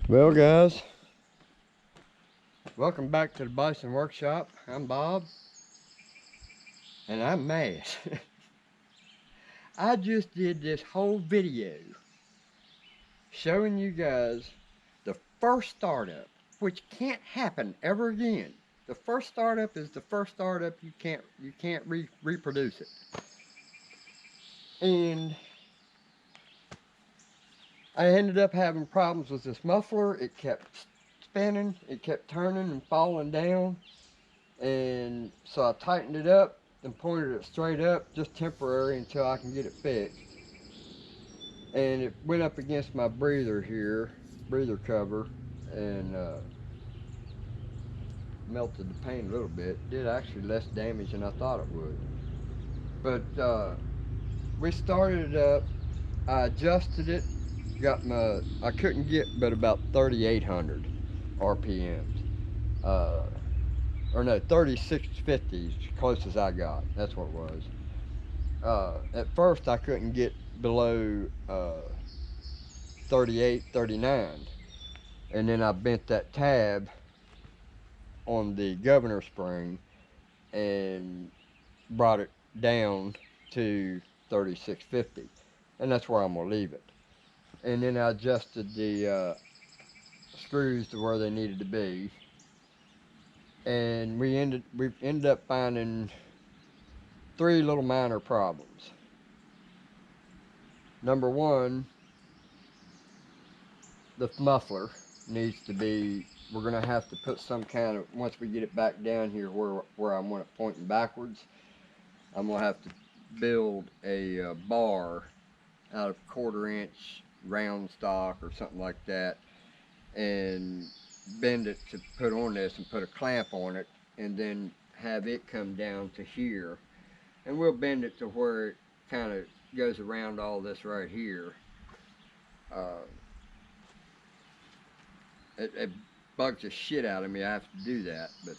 Well, guys, welcome back to the Bison Workshop. I'm Bob, and I'm mad. I just did this whole video showing you guys the first startup, which can't happen ever again. The first startup is the first startup. You can't reproduce it. And I ended up having problems with this muffler. It kept spinning, it kept turning and falling down. And so I tightened it up and pointed it straight up, just temporary until I can get it fixed. And it went up against my breather here, breather cover, and melted the paint a little bit. Did actually less damage than I thought it would. But we started it up. I adjusted it. I couldn't get but about 3,800 RPMs. Or no, 3,650 as close as I got. That's what it was. At first I couldn't get below 38, 39. And then I bent that tab on the governor spring and brought it down to 3650. And that's where I'm gonna leave it. And then I adjusted the screws to where they needed to be. And we ended up finding three little minor problems. Number one, the muffler needs to be, we're gonna have to put some kind of, once we get it back down here where I want it pointing backwards, I'm gonna have to build a bar out of 1/4 inch round stock or something like that and bend it to put on this and put a clamp on it and then have it come down to here, and we'll bend it to where it kind of goes around all this right here. It bugs the shit out of me. I have to do that, but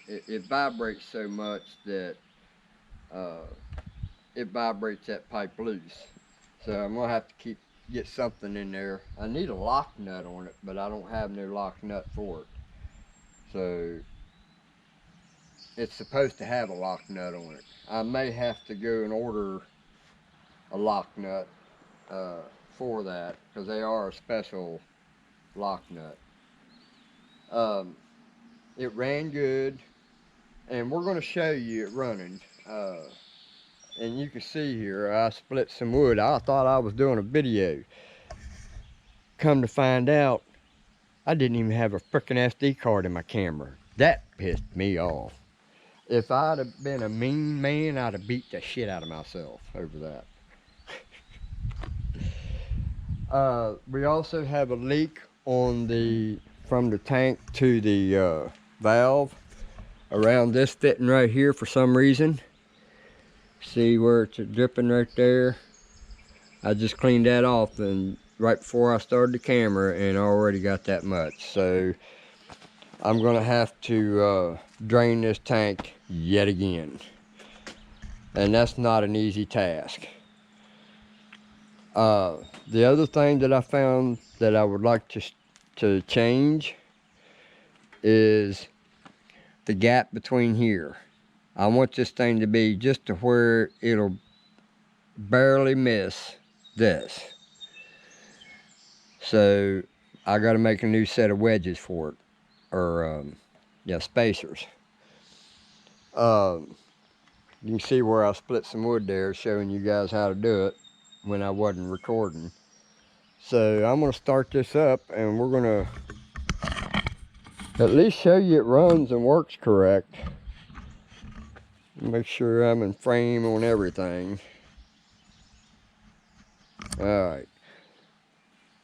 it vibrates so much that it vibrates that pipe loose. So I'm gonna have to get something in there. I need a lock nut on it, but I don't have no lock nut for it. So it's supposed to have a lock nut on it. I may have to go and order a lock nut for that, because they are a special lock nut. It ran good, and we're going to show you it running. And you can see here, I split some wood. I thought I was doing a video. Come to find out, I didn't even have a freaking SD card in my camera. That pissed me off. If I'd have been a mean man, I'd have beat the shit out of myself over that. We also have a leak on from the tank to the valve around this fitting right here for some reason. See where it's dripping right there? I just cleaned that off and right before I started the camera, and I already got that much. So I'm gonna have to drain this tank yet again, and that's not an easy task. The other thing that I found that I would like to change is the gap between here. I want this thing to be just to where it'll barely miss this. So I got to make a new set of wedges for it, or yeah, spacers. You can see where I split some wood there, showing you guys how to do it when I wasn't recording. So I'm gonna start this up, and we're gonna at least show you it runs and works correct. Make sure I'm in frame on everything. Alright.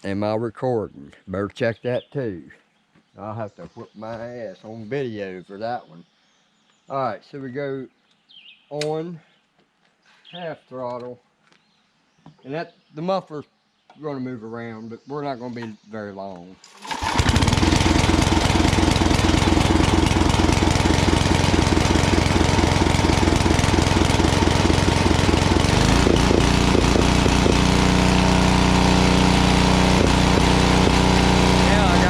Am I recording? Better check that too. I'll have to whip my ass on video for that one. Alright, so we go on half throttle. And the muffler's going to move around, but we're not going to be very long. Now I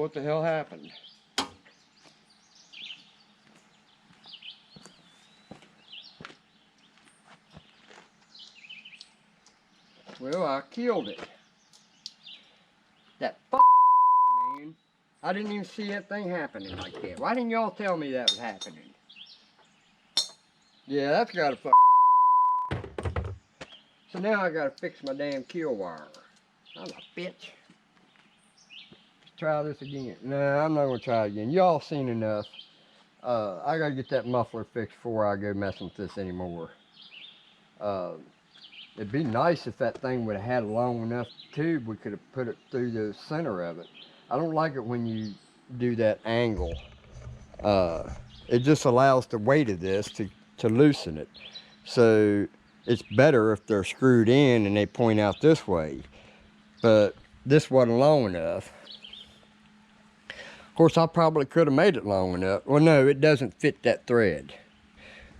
what the hell happened. Well, I killed it. That man. I didn't even see that thing happening like that. Why didn't y'all tell me that was happening? Yeah, that's gotta So now I gotta fix my damn kill wire. I'm a bitch. Let's try this again. No, I'm not gonna try it again. Y'all seen enough. I gotta get that muffler fixed before I go messing with this anymore. It'd be nice if that thing would have had a long enough tube we could have put it through the center of it. I don't like it when you do that angle. It just allows the weight of this to loosen it. So it's better if they're screwed in and they point out this way. But this wasn't long enough. Of course, I probably could have made it long enough. Well, no, it doesn't fit that thread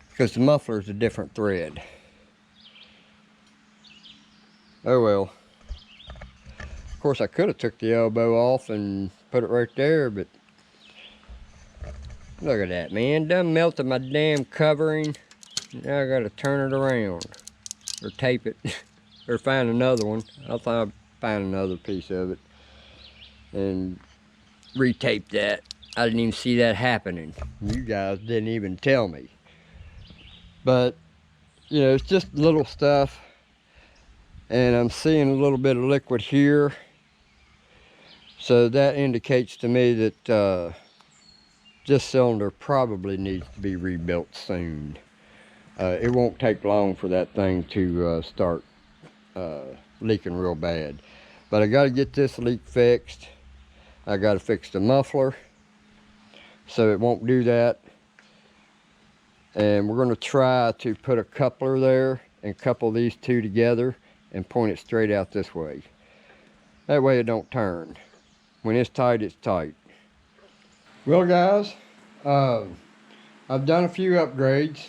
because the muffler is a different thread. Oh well. Of course, I could have took the elbow off and put it right there, but look at that, man. Done melted my damn covering. Now I gotta turn it around or tape it or find another one. I thought I'd find another piece of it and retape that. I didn't even see that happening. You guys didn't even tell me. But, you know, it's just little stuff. And I'm seeing a little bit of liquid here. So that indicates to me that this cylinder probably needs to be rebuilt soon. It won't take long for that thing to start leaking real bad. But I got to get this leak fixed. I got to fix the muffler so it won't do that. And we're going to try to put a coupler there and couple these two together and point it straight out this way. That way it don't turn. When it's tight, it's tight. Well, guys, I've done a few upgrades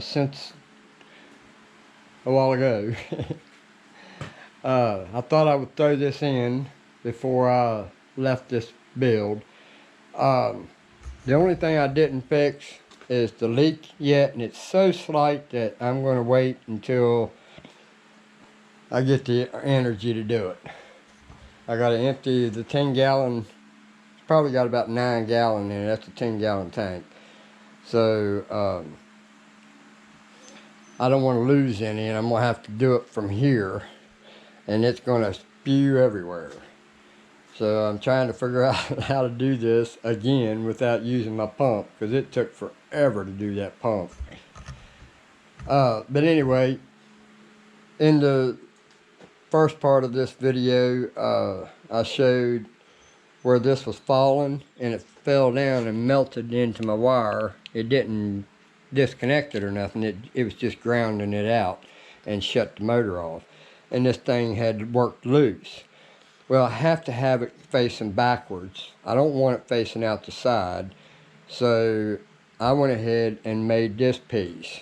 since a while ago. I thought I would throw this in before I left this build. The only thing I didn't fix is the leak yet, and it's so slight that I'm going to wait until I get the energy to do it. I got to empty the 10-gallon. It's probably got about 9 gallon in it. That's a 10-gallon tank. So I don't want to lose any, and I'm going to have to do it from here, and it's going to spew everywhere. So I'm trying to figure out how to do this again without using my pump, because it took forever to do that pump. But anyway, in the first part of this video, I showed where this was falling, and it fell down and melted into my wire. It didn't disconnect it or nothing. It was just grounding it out and shut the motor off. And this thing had worked loose. Well, I have to have it facing backwards. I don't want it facing out the side. So I went ahead and made this piece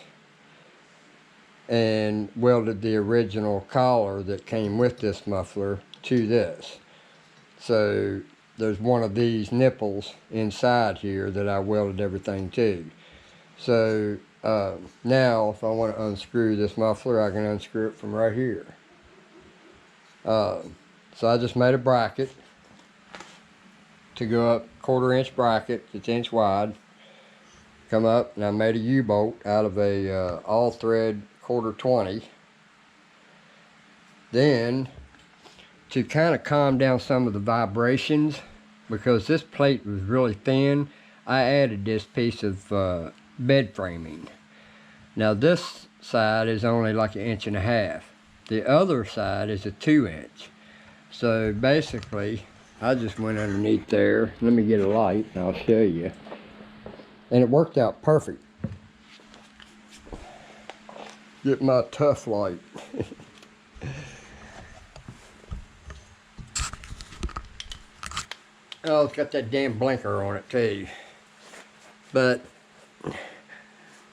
and welded the original collar that came with this muffler to this. So there's one of these nipples inside here that I welded everything to. So now if I want to unscrew this muffler, I can unscrew it from right here. So I just made a bracket to go up, 1/4 inch bracket, it's inch wide. Come up, and I made a U-bolt out of a all thread 1/4 20. Then, to kind of calm down some of the vibrations, because this plate was really thin, I added this piece of bed framing. Now this side is only like 1.5 inches. The other side is a 2 inch. So basically, I just went underneath there. Let me get a light and I'll show you. And it worked out perfect. Get my tough light. Oh, it's got that damn blinker on it too. But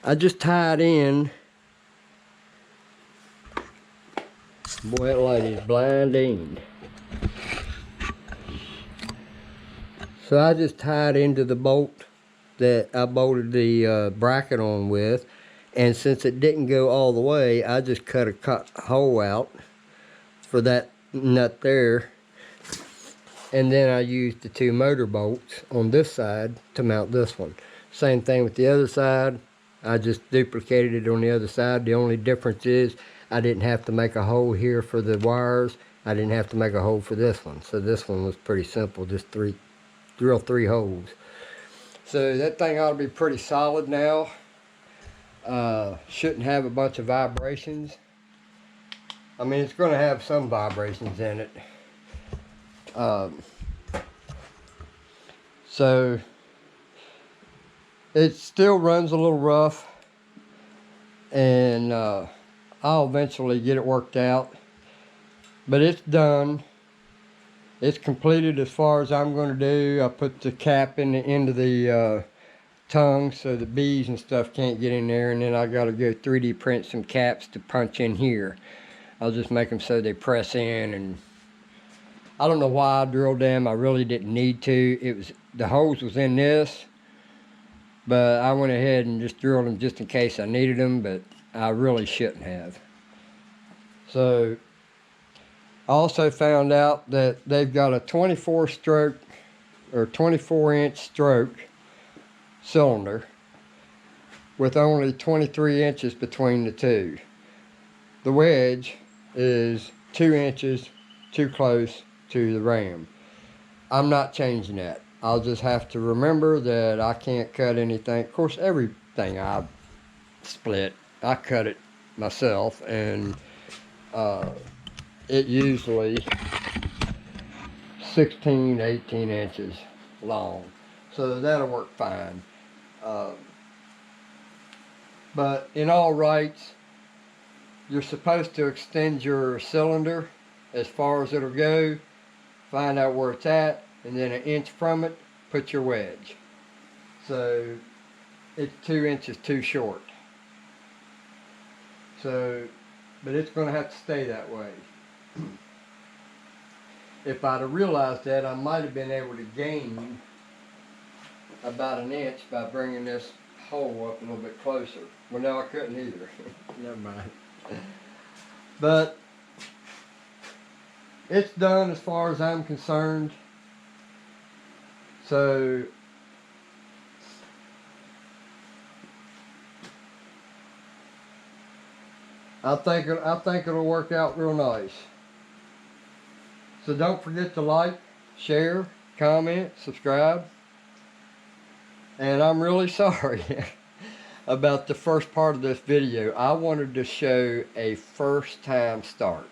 I just tied in. Boy, that light is blinding. So I just tied into the bolt that I bolted the bracket on with, and since it didn't go all the way, I just cut a hole out for that nut there, and then I used the 2 motor bolts on this side to mount this one. Same thing with the other side. I just duplicated it on the other side. The only difference is I didn't have to make a hole here for the wires. I didn't have to make a hole for this one. So this one was pretty simple, just drill 3 holes. So that thing ought to be pretty solid now. Shouldn't have a bunch of vibrations. I mean, it's going to have some vibrations in it. So it still runs a little rough, and I'll eventually get it worked out. But it's done. It's completed as far as I'm going to do. I put the cap in the end of the tongue so the bees and stuff can't get in there, and then I got to go 3D print some caps to punch in here. I'll just make them so they press in, and I don't know why I drilled them. I really didn't need to. The hose was in this, but I went ahead and just drilled them just in case I needed them, but I really shouldn't have. So I also found out that they've got a 24 stroke or 24-inch stroke cylinder with only 23 inches between the two. The wedge is 2 inches too close to the ram. I'm not changing that. I'll just have to remember that I can't cut anything. Of course, everything I split, I cut it myself, and it usually 16 to 18 inches long. So that'll work fine. But in all rights, you're supposed to extend your cylinder as far as it'll go, find out where it's at, and then 1 inch from it, put your wedge. So it's 2 inches too short. So, but it's going to have to stay that way. If I'd have realized that, I might have been able to gain about 1 inch by bringing this hole up a little bit closer. Well, no, I couldn't either. Never mind. But it's done as far as I'm concerned. So I think it'll work out real nice. So don't forget to like, share, comment, subscribe. And I'm really sorry about the first part of this video. I wanted to show a first time start,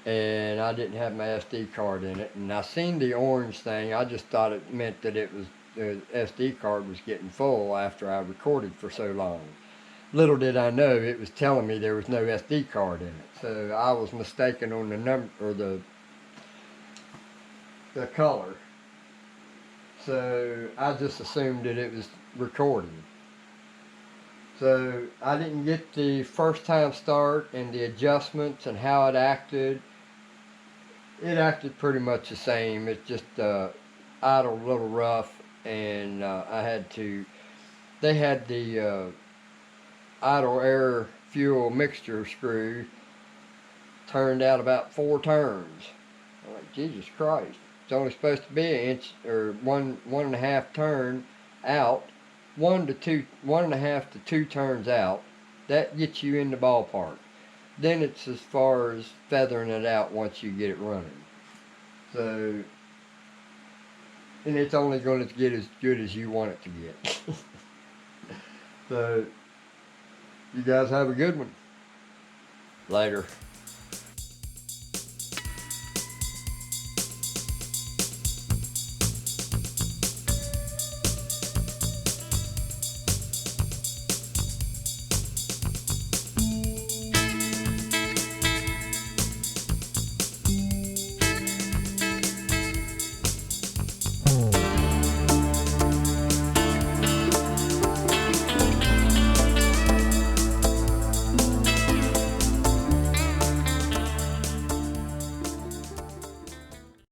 and I didn't have my SD card in it, and I seen the orange thing. I just thought it meant that it was the SD card was getting full after I recorded for so long. Little did I know it was telling me there was no SD card in it. So I was mistaken on the number or the color. So I just assumed that it was recording. So I didn't get the first time start and the adjustments and how it acted. It acted pretty much the same. It's just idled a little rough, and they had the idle air fuel mixture screw turned out about 4 turns. I'm like, Jesus Christ. It's only supposed to be 1 inch or 1.5 turn out, 1.5 to 2 turns out. That gets you in the ballpark. Then it's as far as feathering it out once you get it running. So, and it's only going to get as good as you want it to get. So, you guys have a good one. Later.